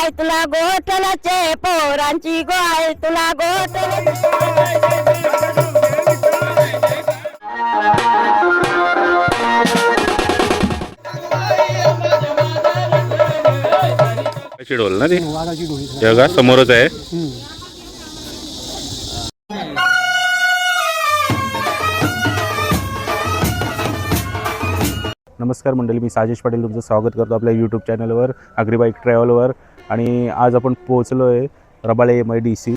आई तुला गोठलाचे पोरांची गो आई तुला ढोल ना ती जगा समोरच आहे. नमस्कार मंडळी, मी साजेश पाटील तुमचं स्वागत करतो आपल्या यूट्यूब चॅनलवर अग्रीबाईक ट्रॅव्हलवर. आणि आज आपण पोहोचलो आहे रबाळे MIDC.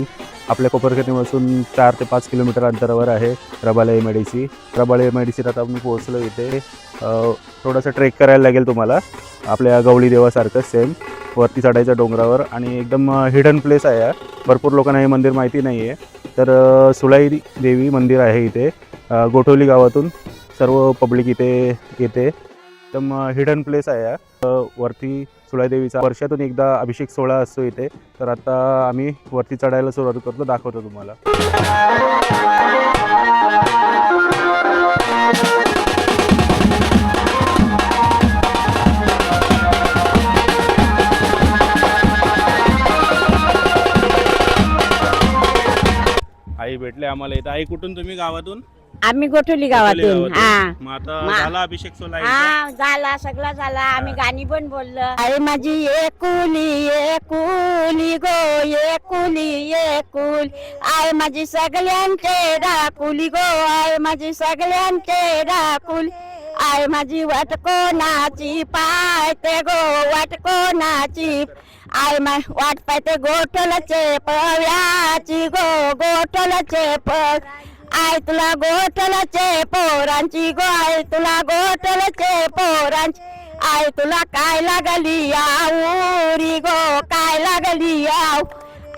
आपल्या कोपरखैरण्यापासून 4 ते 5 किलोमीटर अंतरावर आहे रबाळे MIDC. रबाळे MIDCत आता मी पोहोचलो. इथे थोडासा ट्रेक करायला लागेल तुम्हाला, आपल्या गवळी देवासारखं सेम वरती चढायचं डोंगरावर. आणि एकदम हिडन प्लेस आहे. भरपूर लोकांना हे मंदिर माहिती नाही आहे. तर सुलाई देवी मंदिर आहे इथे. गोठवली गावातून सर्व पब्लिक इथे येते. एकदम हिडन प्लेस आहे. वरती सुलाई देवीचा वर्षातून एकदा अभिषेक सोहळा असतो इथे. तर आता आम्ही वरती चढायला सुरुवात करतो, दाखवतो तुम्हाला. आई भेटले आम्हाला इथं. आई कुठून तुम्ही? गावातून? आम्ही गोठवली गावातून. हा मग आता झाला अभिषेक सोहळा? हा झाला, सगळं झाला. आम्ही गाणी पण बोललो. आई माझी एकुली एकुली गो एकुली एकुल, आई माझी सगळ्यांचे राकुली गो आई माझी सगळ्यांचे राकुल, आई माझी वाटकोनाची पायते गो वाटकोनाची, आई वाट पायते गोठलचे पव्याची गो गोठलचे आई तुला गोठलचे पोरांची गो आई तुला गोठलचे पोरांची, आई तुला काय लागली आवरी गो काय लागली आव,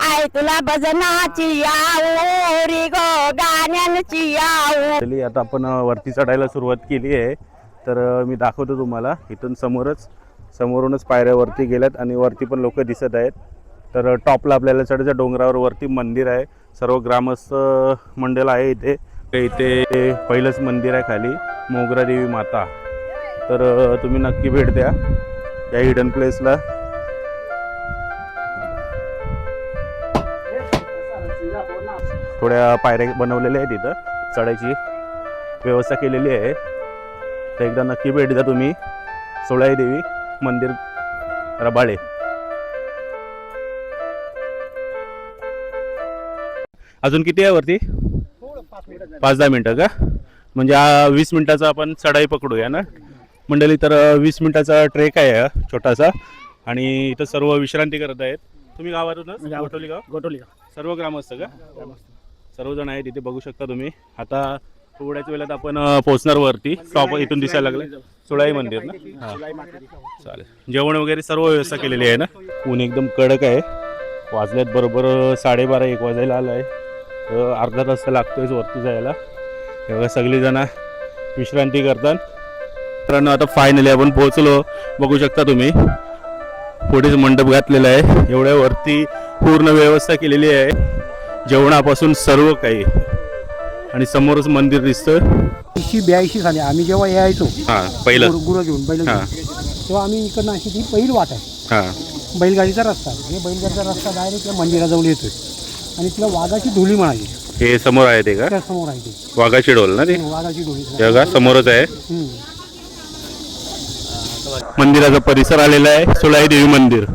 आई तुला भजनाची आवरी गो गाण्यांची आव. आता आपण वरती चढायला सुरुवात केली आहे. तर मी दाखवतो तुम्हाला. इथून समोरूनच पायऱ्या वरती गेल्यात आणि वरती पण लोक दिसत आहेत. तर टॉपला आपल्याला चढायचं डोंगरावर वरती मंदिर आहे. सर्व ग्रामस्थ मंडळ आहे इथे. इथे पहिलंच मंदिर आहे खाली, मोगरा देवी माता. तर तुम्ही नक्की भेट द्या या हिडन प्लेसला. थोड्या पायऱ्या बनवलेल्या आहेत इथं, चढायची व्यवस्था केलेली आहे. तर एकदा नक्की भेट द्या तुम्ही सुलाई देवी मंदिर रबाळे. अजून किती आहे वरती? 5-10 मिनटं का? म्हणजे 20 मिनिटाचा आपण चढाई पकडूया ना मंडळी. तर 20 मिनिटाचा ट्रेक आहे छोटासा. आणि इथं सर्व विश्रांती करत आहेत. तुम्ही गावातूनच? गोठवली गाव सर्व ग्रामस्थ का? सर्वजण आहेत इथे, बघू शकता तुम्ही. आता थोड्याच वेळात आपण पोहोचणार वरती. टॉप इथून दिसायला लागलं सुळाई मंदिर ना. हां चालेल. जेवण वगैरे सर्व व्यवस्था केलेली आहे ना. ऊन एकदम कडक आहे. वाजल्यात बरोबर 12:30-1 वाजायला आलं आहे. अर्धा तास तर लागतोय वरती जायला. तेव्हा सगळीजण विश्रांती करतात. मित्रांनो आता फायनली आपण पोहोचलो. बघू शकता तुम्ही पुढेच मंडप घातलेला आहे. एवढ्या वरती पूर्ण व्यवस्था केलेली आहे जेवणापासून सर्व काही. आणि समोरच मंदिर दिसतं. 1982 साली आम्ही जेव्हा यायचो पहिलं गुरं घेऊन बैल घेऊन, तेव्हा आम्ही इकडनं अशी ती पहिली वाट आहे. बैलगाडीचा रस्ता. हे बैलगाडीचा रस्ता डायरेक्ट त्या मंदिराजवळ येतोय. आणि तिला वाघाची ढोली म्हणाली. हे समोर आहे ते का? त्या समोर आहे ते वाघाची ढोल ना. ती वाघाची ढोली जगा समोरच आहे. मंदिराचा परिसर आलेला आहे सुलाई देवी मंदिर.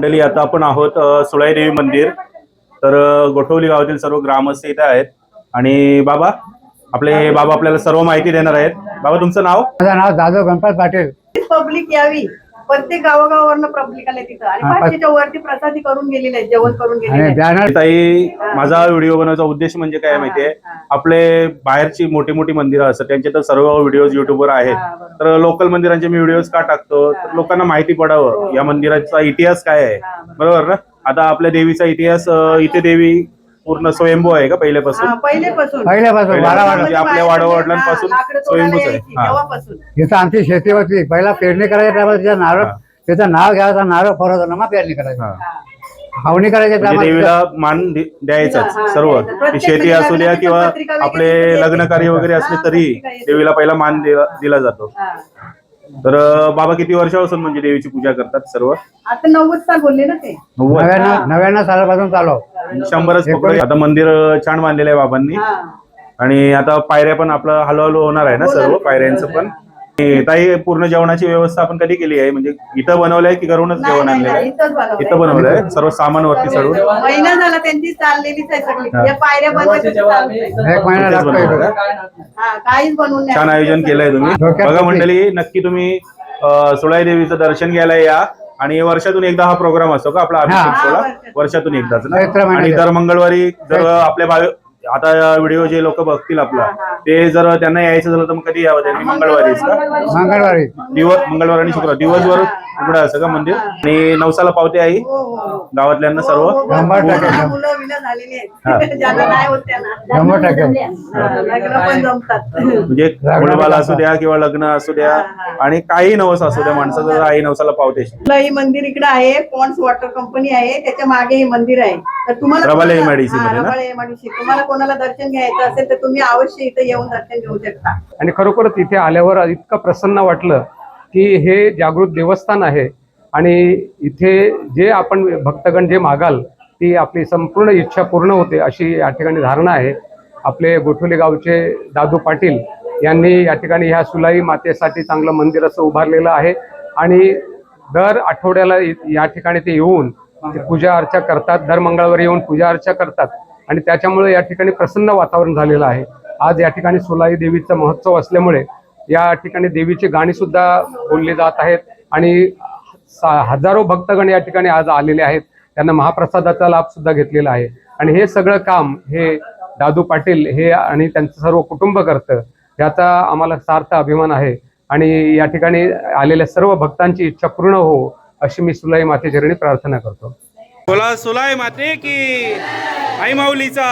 मंडळी आता आपण आहोत सुळाई देवी मंदिर. तर गोठवली गावातील सर्व ग्रामस्थ इथे आहेत आणि बाबा आपल्याला सर्व माहिती देणार आहेत. बाबा तुमचं नाव? माझं नाव जाधव गणपत पाटील. पब्लिक यावी, प्रत्येक गावागावावरनं पब्लिक आले तिथं आणि 500च्या वरती प्रसादी करून गेलेले आहेत, जेवण करून गेलेले आणि आहेत. बॅनर ताई, माझा व्हिडिओ बनवायचा उद्देश म्हणजे काय माहितीये, आपले बाहेरची मोठी मोठी मंदिरं असतात त्यांचे तर सर्व व्हिडिओज युट्यूबवर आहेत. तर लोकल मंदिरांचे मी व्हिडिओज का टाकतो, तर लोकांना माहिती पडावं या मंदिराचा इतिहास काय आहे. बरोबर ना? आता आपल्या देवीचा इतिहास, इथे देवी पूर्ण स्वयंभू आहे का पहिल्यापासून? पहिलेपासून म्हणजे आपल्या वाडवडिलांपासून स्वयंभूच आहे. तेव्हापासून जिथं आमची शेती होती, पहिला पेरणी करायच्या टायमाला तिच्या नारळ, त्याचं नाव घ्यायचा, नारळ फोडायचा, नमा पेरणी करायची, हावणी करायच्या म्हणजे टायमाला देवीला मान द्यायचाच सर्व. ती शेती असू द्या किंवा आपले लग्न कार्य वगैरे असले तरी देवीला पहिला मान दिला जातो. तर बाबा किती वर्षापासून म्हणजे देवीची पूजा करतात सर्व? आता 90 साल बोलले ना ते. 99 सालापासून चालू. 100च पकडू. आता मंदिर छान बांधलेलं आहे बाबांनी आणि आता पायऱ्या पण आपलं हळूहळू होणार आहे ना सर्व पायऱ्यांचं पण. ताई, पूर्ण जेवणाची व्यवस्था आपण कधी केली आहे? म्हणजे इथं बनवलंय की घरूनच जेवण आणलेलं आहे? इथं बनवलंय सर्व सामान वरती चढून. महिना झाला त्यांची चाललेलीच आहे सगळी. या पायऱ्या बनवायच्या, एक महिना लागतो. काहीच बनवून छान आयोजन केलंय तुम्ही. बघा मंडळी, नक्की तुम्ही सुळाई देवीचं दर्शन घ्यायला या. आणि वर्षातून एकदा हा प्रोग्राम असतो का आपला अभिषेक सोहळा? वर्षातून एकदाच ना. आणि दर मंगळवारी जर आपल्या आता व्हिडिओ जे लोक बघतील आपला, ते जर त्यांना यायचं झालं तर मग कधी यावं त्यांनी? मंगळवारीच का? मंगळवारी मंगळवार आणि शुक्रवार दिवसभर उघडं असं का मंदिर? आणि 9 पावते आई गावातल्यांना सर्व? 100% मुलं विना झालेली आहेत, ज्यांना नाही होत त्यांना 100% लग्न पण जमतात. म्हणजे मुलबाला असू द्या किंवा लग्न असू द्या आणि काही नवस असू द्या, माणसाचं आई 9 पावते. ही मंदिर इकडे आहे, पॉन्ड्स वॉटर कंपनी आहे, त्याच्या मागे हे मंदिर आहे. तर तुम्हाला रबाळे MIDC मध्ये ना? रबाळे MIDC. तुम्हाला कोणाला दर्शन घ्यायचं असेल तर तुम्ही अवश्य इथे येऊन दर्शन घेऊ शकता. आणि खरोखरच इथे आल्यावर इतकं प्रसन्न वाटलं की हे जागृत देवस्थान आहे आणि इथे जे आपण भक्तगण जे मागाल ती आपली संपूर्ण इच्छा पूर्ण होते अशी या ठिकाणी धारणा आहे. आपले गोठवली गावचे दादू पाटील यांनी या ठिकाणी ह्या सुलाई मातेसाठी चांगलं मंदिर असं उभारलेलं आहे आणि दर आठवड्याला या ठिकाणी ते येऊन पूजा अर्चा करतात. दर मंगळवारी येऊन पूजा अर्चा करतात आणि त्याच्यामुळे या ठिकाणी प्रसन्न वातावरण झालेलं आहे. आज या ठिकाणी सुलाई देवीचा महोत्सव असल्यामुळे या ठिकाणी देवीची गाणी सुद्धा बोलली जात आहेत आणि हजारो भक्तगण या ठिकाणी आज आलेले आहेत. त्यांना महाप्रसादाचा लाभ सुद्धा घेतलेला आहे आणि हे सगळं काम हे दादू पाटील हे आणि त्यांचं सर्व कुटुंब करतं, याचा आम्हाला सार्थ अभिमान आहे. आणि या ठिकाणी आलेल्या सर्व भक्तांची इच्छा पूर्ण हो अशी मी सुलाई मातेचरणी प्रार्थना करतो. बोला सुलाई माते की, आई माऊलीचा.